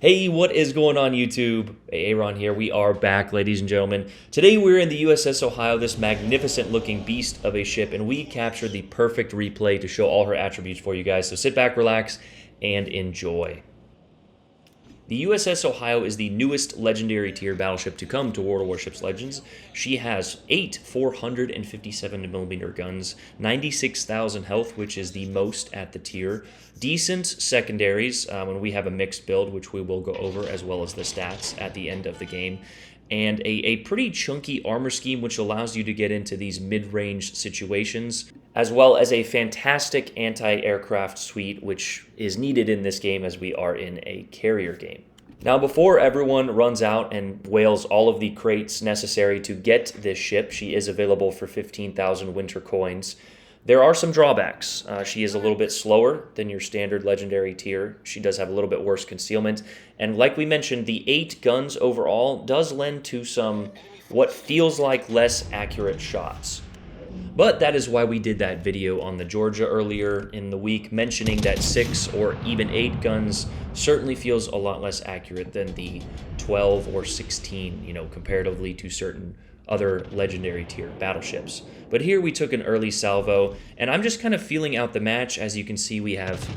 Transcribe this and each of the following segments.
Hey, what is going on YouTube? Aaron here. We are back, ladies and gentlemen. Today we're in the USS Ohio, this magnificent looking beast of a ship, and we captured the perfect replay to show all her attributes for you guys. So sit back, relax, and enjoy. The USS Ohio is the newest legendary tier battleship to come to World of Warships Legends. She has 8 457mm guns, 96,000 health, which is the most at the tier, decent secondaries when we have a mixed build, which we will go over, as well as the stats at the end of the game, and a pretty chunky armor scheme which allows you to get into these mid-range situations, as well as a fantastic anti-aircraft suite which is needed in this game as we are in a carrier game. Now, before everyone runs out and whales all of the crates necessary to get this ship, she is available for 15,000 winter coins. There are some drawbacks. She is a little bit slower than your standard legendary tier. She does have a little bit worse concealment. And like we mentioned, the 8 guns overall does lend to some what feels like less accurate shots. But that is why we did that video on the Georgia earlier in the week, mentioning that 6 or even 8 guns certainly feels a lot less accurate than the 12 or 16, comparatively to certain other legendary tier battleships. But here we took an early salvo, and I'm just kind of feeling out the match. As you can see, we have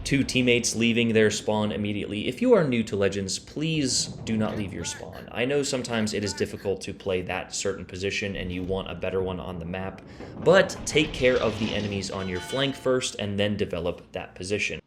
2 teammates leaving their spawn immediately. If you are new to Legends, please do not leave your spawn. I know sometimes it is difficult to play that certain position and you want a better one on the map, but take care of the enemies on your flank first and then develop that position.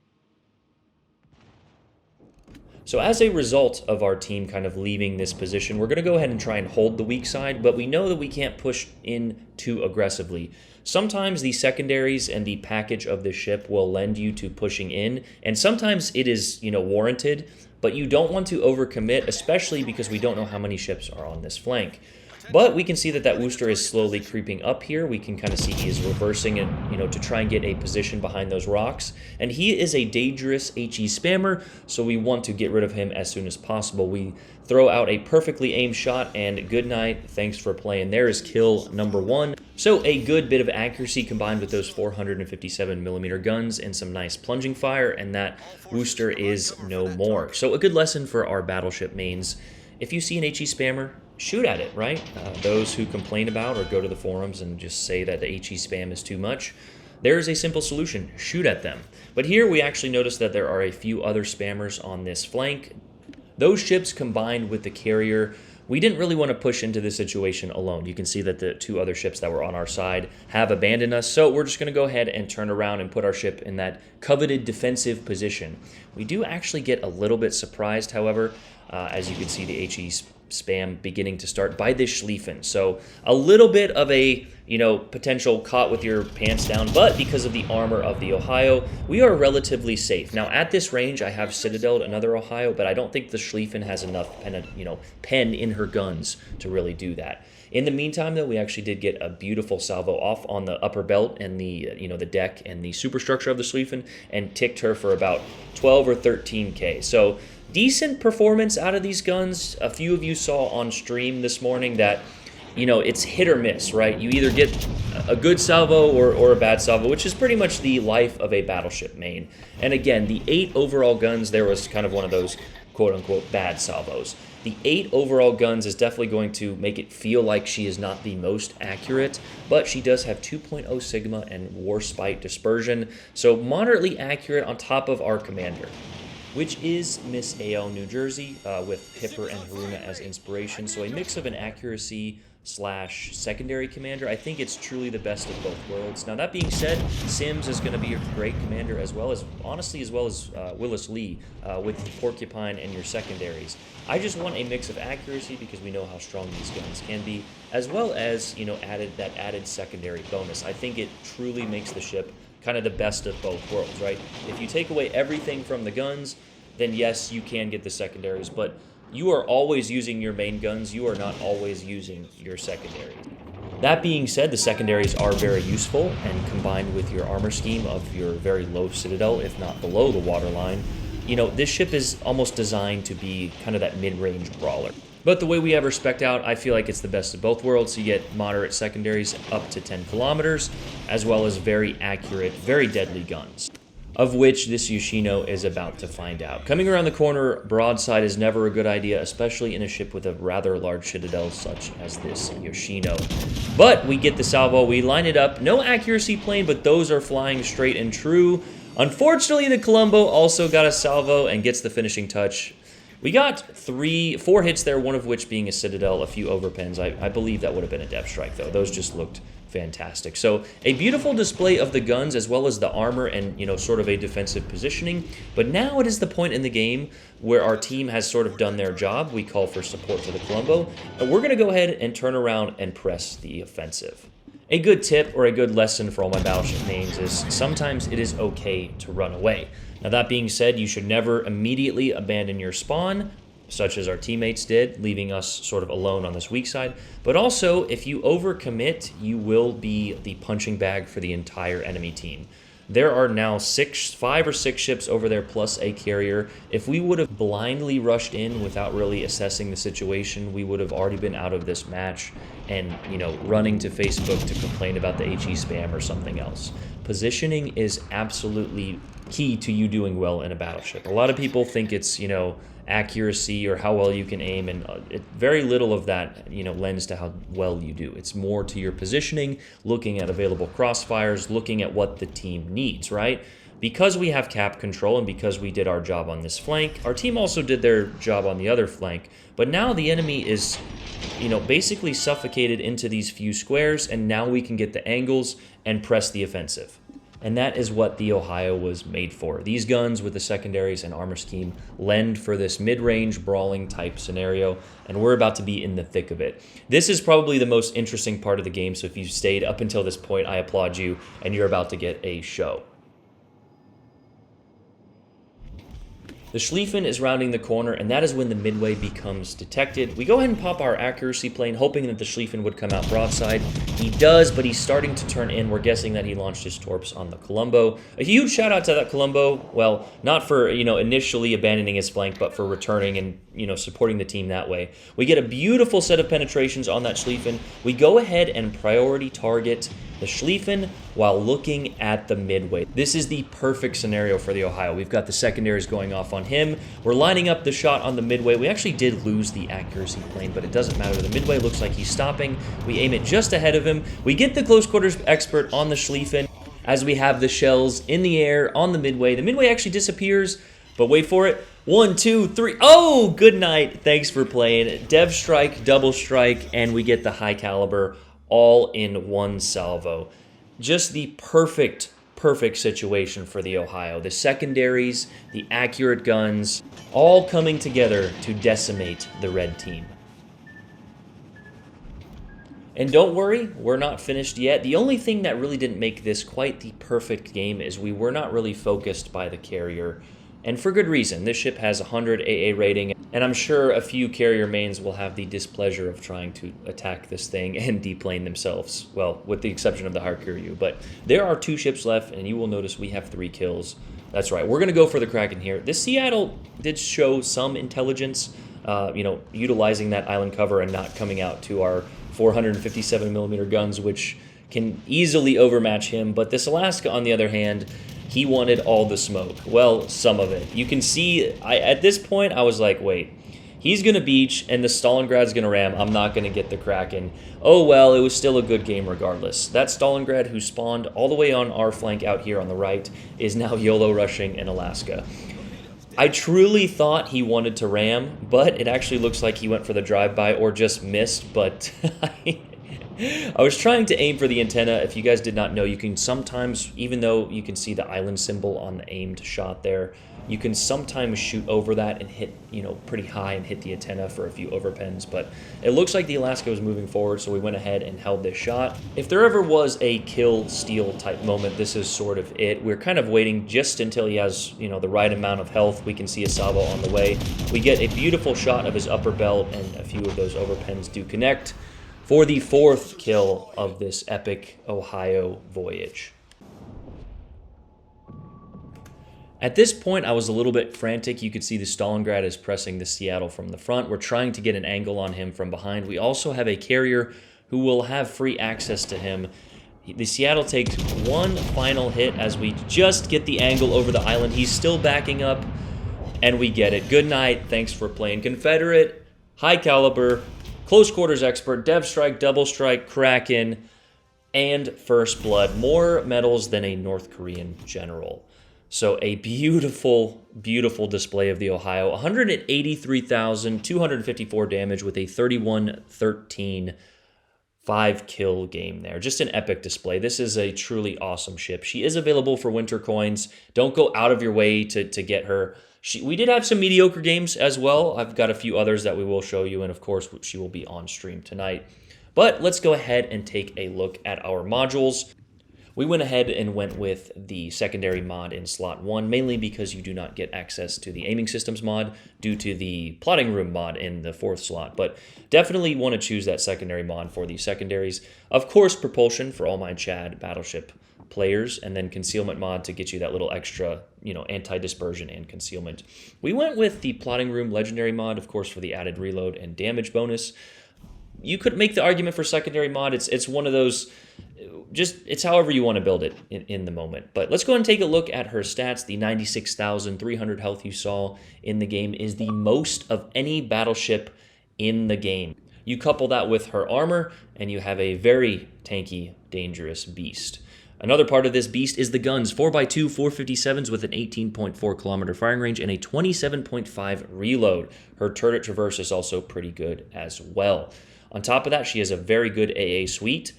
So as a result of our team kind of leaving this position, we're going to go ahead and try and hold the weak side, but we know that we can't push in too aggressively. Sometimes the secondaries and the package of the ship will lend you to pushing in, and sometimes it is, warranted, but you don't want to overcommit, especially because we don't know how many ships are on this flank. But we can see that Worcester is slowly creeping up here. We can kind of see he is reversing and, to try and get a position behind those rocks. And he is a dangerous HE spammer, so we want to get rid of him as soon as possible. We throw out a perfectly aimed shot, and good night. Thanks for playing. There is kill number 1. So a good bit of accuracy combined with those 457mm guns and some nice plunging fire, and that Worcester is no more. So a good lesson for our battleship mains. If you see an HE spammer, shoot at it, right? Those who complain about or go to the forums and just say that the HE spam is too much, there's a simple solution: shoot at them. But here we actually notice that there are a few other spammers on this flank. Those ships combined with the carrier, we didn't really want to push into this situation alone. You can see that the 2 other ships that were on our side have abandoned us, so we're just going to go ahead and turn around and put our ship in that coveted defensive position. We do actually get a little bit surprised, however, as you can see the HE spam beginning to start by this Schlieffen. So a little bit of a, potential caught with your pants down, but because of the armor of the Ohio, we are relatively safe. Now at this range, I have Citadel'd another Ohio, but I don't think the Schlieffen has enough pen in her guns to really do that. In the meantime, though, we actually did get a beautiful salvo off on the upper belt and the, the deck and the superstructure of the Schlieffen, and ticked her for about 12 or 13k. So decent performance out of these guns. A few of you saw on stream this morning that, it's hit or miss, right? You either get a good salvo or a bad salvo, which is pretty much the life of a battleship main. And again, the 8 overall guns, there was kind of one of those quote-unquote bad salvos. The 8 overall guns is definitely going to make it feel like she is not the most accurate, but she does have 2.0 Sigma and Warspite dispersion, so moderately accurate on top of our commander, which is Miss AL New Jersey, with Hipper and Haruna as inspiration. So a mix of an accuracy / secondary commander. I think it's truly the best of both worlds. Now that being said, Sims is going to be a great commander, as well as Willis Lee with Porcupine and your secondaries. I just want a mix of accuracy because we know how strong these guns can be, as well as added secondary bonus. I think it truly makes the ship kind of the best of both worlds, right? If you take away everything from the guns, then yes, you can get the secondaries, but you are always using your main guns. You are not always using your secondaries. That being said, the secondaries are very useful, and combined with your armor scheme of your very low citadel, if not below the waterline, this ship is almost designed to be kind of that mid-range brawler. But the way we have her spec'd out, I feel like it's the best of both worlds. So you get moderate secondaries up to 10 kilometers, as well as very accurate, very deadly guns. of which this Yoshino is about to find out. Coming around the corner broadside is never a good idea, especially in a ship with a rather large citadel such as this Yoshino. But we get the salvo, we line it up, no accuracy plane, but those are flying straight and true. Unfortunately, the Colombo also got a salvo and gets the finishing touch. We got 4 hits there, one of which being a citadel, a few overpens. I believe that would have been a depth strike, though. Those just looked fantastic. So a beautiful display of the guns as well as the armor and, sort of a defensive positioning. But now it is the point in the game where our team has sort of done their job. We call for support for the Colombo. And we're going to go ahead and turn around and press the offensive. A good tip or a good lesson for all my battleship mains is sometimes it is okay to run away. Now that being said, you should never immediately abandon your spawn, such as our teammates did, leaving us sort of alone on this weak side. But also, if you overcommit, you will be the punching bag for the entire enemy team. There are now 5 or 6 ships over there plus a carrier. If we would have blindly rushed in without really assessing the situation, we would have already been out of this match and, running to Facebook to complain about the HE spam or something else. Positioning is absolutely key to you doing well in a battleship. A lot of people think it's, accuracy or how well you can aim, and very little of that, lends to how well you do. It's more to your positioning, looking at available crossfires, looking at what the team needs, right? Because we have cap control and because we did our job on this flank, our team also did their job on the other flank, but now the enemy is, basically suffocated into these few squares, and now we can get the angles and press the offensive. And that is what the Ohio was made for. These guns with the secondaries and armor scheme lend for this mid-range brawling type scenario, and we're about to be in the thick of it. This is probably the most interesting part of the game, so if you've stayed up until this point, I applaud you, and you're about to get a show. The Schlieffen is rounding the corner, and that is when the midway becomes detected. We go ahead and pop our accuracy plane, hoping that the Schlieffen would come out broadside. He does, but he's starting to turn in. We're guessing that he launched his torps on the Colombo. A huge shout out to that Colombo. Well, not for, initially abandoning his flank, but for returning and, supporting the team that way. We get a beautiful set of penetrations on that Schlieffen. We go ahead and priority target the Schlieffen while looking at the midway. This is the perfect scenario for the Ohio. We've got the secondaries going off on him. We're lining up the shot on the midway. We actually did lose the accuracy plane, but it doesn't matter. The midway looks like he's stopping. We aim it just ahead of him. We get the close quarters expert on the Schlieffen as we have the shells in the air on the midway. The midway actually disappears, but wait for it. 1, 2, 3. Oh, good night. Thanks for playing. Dev strike, double strike, and we get the high caliber all in one salvo. Just the perfect situation for the Ohio. The secondaries, the accurate guns, all coming together to decimate the red team. And don't worry, we're not finished yet. The only thing that really didn't make this quite the perfect game is we were not really focused by the carrier. And for good reason. This ship has 100 AA rating, and I'm sure a few carrier mains will have the displeasure of trying to attack this thing and deplane themselves. Well, with the exception of the Harkiryu. But there are 2 ships left, and you will notice we have 3 kills. That's right, we're going to go for the Kraken here. This Seattle did show some intelligence, utilizing that island cover and not coming out to our 457mm guns, which can easily overmatch him. But this Alaska, on the other hand, he wanted all the smoke. Well, some of it. You can see, at this point, I was like, wait, he's going to beach and the Stalingrad's going to ram. I'm not going to get the Kraken. Oh, well, it was still a good game regardless. That Stalingrad, who spawned all the way on our flank out here on the right, is now YOLO rushing in Alaska. I truly thought he wanted to ram, but it actually looks like he went for the drive-by or just missed, but I was trying to aim for the antenna. If you guys did not know, you can sometimes, even though you can see the island symbol on the aimed shot there, you can sometimes shoot over that and hit, pretty high and hit the antenna for a few overpens. But it looks like the Alaska was moving forward, so we went ahead and held this shot. If there ever was a kill steal type moment, this is sort of it. We're kind of waiting just until he has, the right amount of health. We can see a salvo on the way. We get a beautiful shot of his upper belt, and a few of those overpens do connect for the 4th kill of this epic Ohio voyage. At this point, I was a little bit frantic. You could see the Stalingrad is pressing the Seattle from the front. We're trying to get an angle on him from behind. We also have a carrier who will have free access to him. The Seattle takes one final hit as we just get the angle over the island. He's still backing up, and we get it. Good night. Thanks for playing. Confederate, high caliber, close quarters expert, dev strike, double strike, Kraken, and first blood. More medals than a North Korean general. So a beautiful, beautiful display of the Ohio. 183,254 damage with a 31-13 5-kill game there. Just an epic display. This is a truly awesome ship. She is available for winter coins. Don't go out of your way to get her. We did have some mediocre games as well. I've got a few others that we will show you, and of course, she will be on stream tonight. But let's go ahead and take a look at our modules. We went ahead and went with the secondary mod in slot 1, mainly because you do not get access to the aiming systems mod due to the plotting room mod in the 4th slot. But definitely want to choose that secondary mod for the secondaries. Of course, propulsion for all my Chad battleship players, and then concealment mod to get you that little extra, anti-dispersion and concealment. We went with the plotting room legendary mod, of course, for the added reload and damage bonus. You could make the argument for secondary mod. It's one of those, it's however you want to build it in the moment. But let's go ahead and take a look at her stats. The 96,300 health you saw in the game is the most of any battleship in the game. You couple that with her armor, and you have a very tanky, dangerous beast. Another part of this beast is the guns. 4x2 457s with an 18.4 kilometer firing range and a 27.5 reload. Her turret traverse is also pretty good as well. On top of that, she has a very good AA suite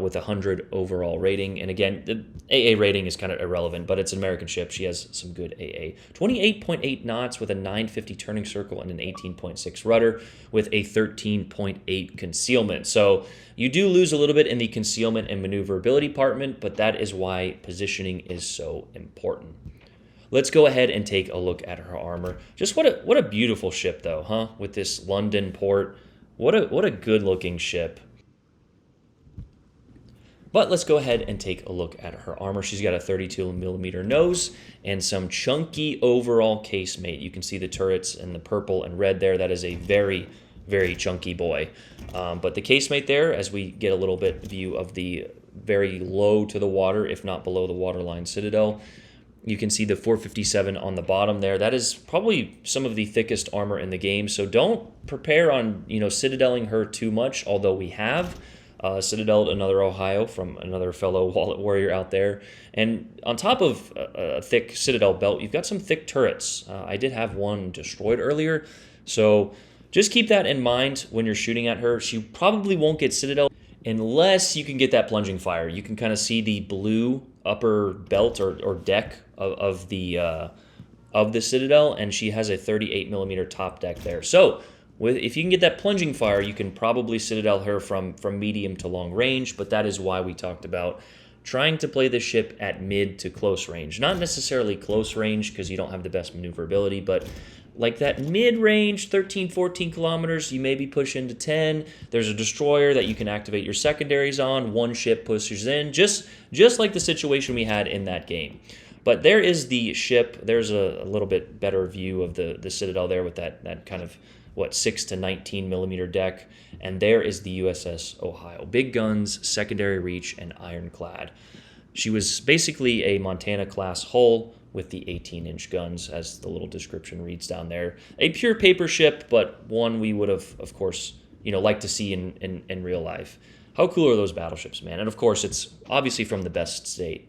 with 100 overall rating. And again, the AA rating is kind of irrelevant, but it's an American ship. She has some good AA. 28.8 knots with a 950 turning circle and an 18.6 rudder with a 13.8 concealment. So you do lose a little bit in the concealment and maneuverability department, but that is why positioning is so important. Let's go ahead and take a look at her armor. Just what a beautiful ship, though, huh? With this London port. What a good-looking ship. But let's go ahead and take a look at her armor. She's got a 32mm nose and some chunky overall casemate. You can see the turrets in the purple and red there. That is a very, very chunky boy. But the casemate there, as we get a little bit view of the very low to the water, if not below the waterline citadel, you can see the 457 on the bottom there. That is probably some of the thickest armor in the game. So don't prepare on, citadeling her too much, although we have citadeled another Ohio from another fellow wallet warrior out there. And on top of a thick citadel belt, you've got some thick turrets. I did have one destroyed earlier. So just keep that in mind when you're shooting at her. She probably won't get citadel unless you can get that plunging fire. You can kind of see the blue upper belt or deck of the citadel, and she has a 38mm top deck there. So if you can get that plunging fire, you can probably citadel her from medium to long range, but that is why we talked about trying to play this ship at mid to close range. Not necessarily close range because you don't have the best maneuverability, but like that mid-range, 13, 14 kilometers, you maybe push into 10. There's a destroyer that you can activate your secondaries on. One ship pushes in, just like the situation we had in that game. But there is the ship. There's a little bit better view of the citadel there with that kind of, 6 to 19mm deck. And there is the USS Ohio. Big guns, secondary reach, and ironclad. She was basically a Montana-class hull with the 18-inch guns, as the little description reads down there. A pure paper ship, but one we would have, of course, liked to see in real life. How cool are those battleships, man? And of course, it's obviously from the best state.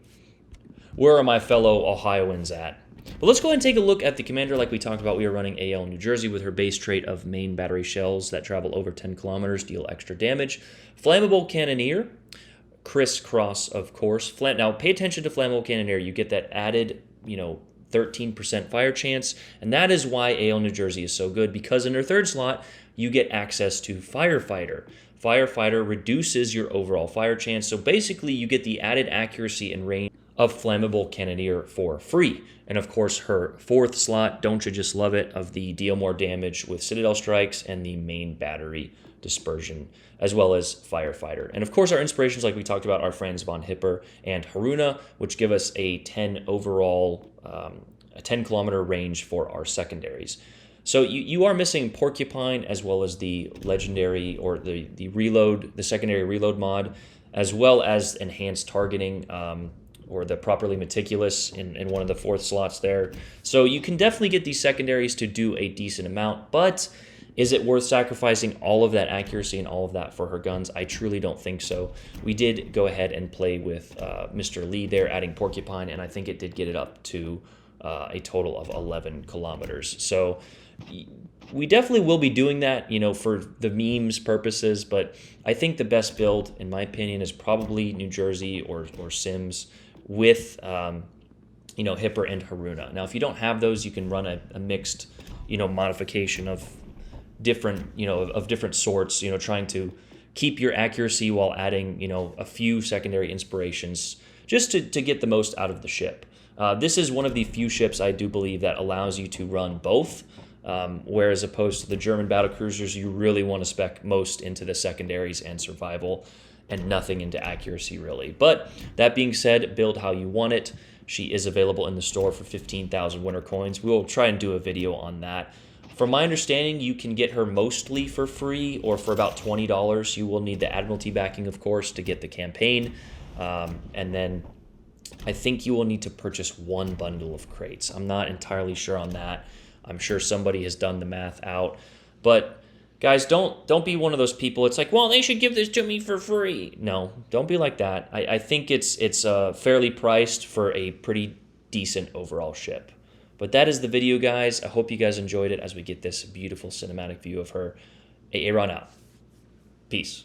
Where are my fellow Ohioans at? But let's go ahead and take a look at the commander. Like we talked about, we are running AL New Jersey with her base trait of main battery shells that travel over 10 kilometers, deal extra damage. Flammable cannoneer, crisscross, of course. Now, pay attention to flammable cannoneer. You get that added 13% fire chance, and that is why AL New Jersey is so good, because in her third slot, you get access to Firefighter. Firefighter reduces your overall fire chance, so basically you get the added accuracy and range of flammable cannoneer for free. And of course, her fourth slot, don't you just love it, of the deal more damage with Citadel strikes and the main battery dispersion, as well as Firefighter. And of course, our inspirations, like we talked about, our friends Von Hipper and Haruna, which give us a 10 overall, a 10 kilometer range for our secondaries. So you are missing Porcupine as well as the legendary or the reload, the secondary reload mod. as well as enhanced targeting, or the properly meticulous in one of the fourth slots there. So you can definitely get these secondaries to do a decent amount, but is it worth sacrificing all of that accuracy and all of that for her guns? I truly don't think so. We did go ahead and play with Mr. Lee there, adding Porcupine, and I think it did get it up to a total of 11 kilometers. So we definitely will be doing that, for the memes purposes, but I think the best build, in my opinion, is probably New Jersey or Sims with, Hipper and Haruna. Now, if you don't have those, you can run a mixed, modification of different sorts, trying to keep your accuracy while adding, a few secondary inspirations just to get the most out of the ship. This is one of the few ships I do believe that allows you to run both, whereas opposed to the German battlecruisers, you really want to spec most into the secondaries and survival and nothing into accuracy really. But that being said, build how you want it. She is available in the store for 15,000 winter coins. We will try and do a video on that. From my understanding, you can get her mostly for free or for about $20. You will need the Admiralty backing, of course, to get the campaign. And then I think you will need to purchase one bundle of crates. I'm not entirely sure on that. I'm sure somebody has done the math out. But guys, don't be one of those people. It's like, well, they should give this to me for free. No, don't be like that. I think it's fairly priced for a pretty decent overall ship. But that is the video, guys. I hope you guys enjoyed it as we get this beautiful cinematic view of her. Aaron out. Peace.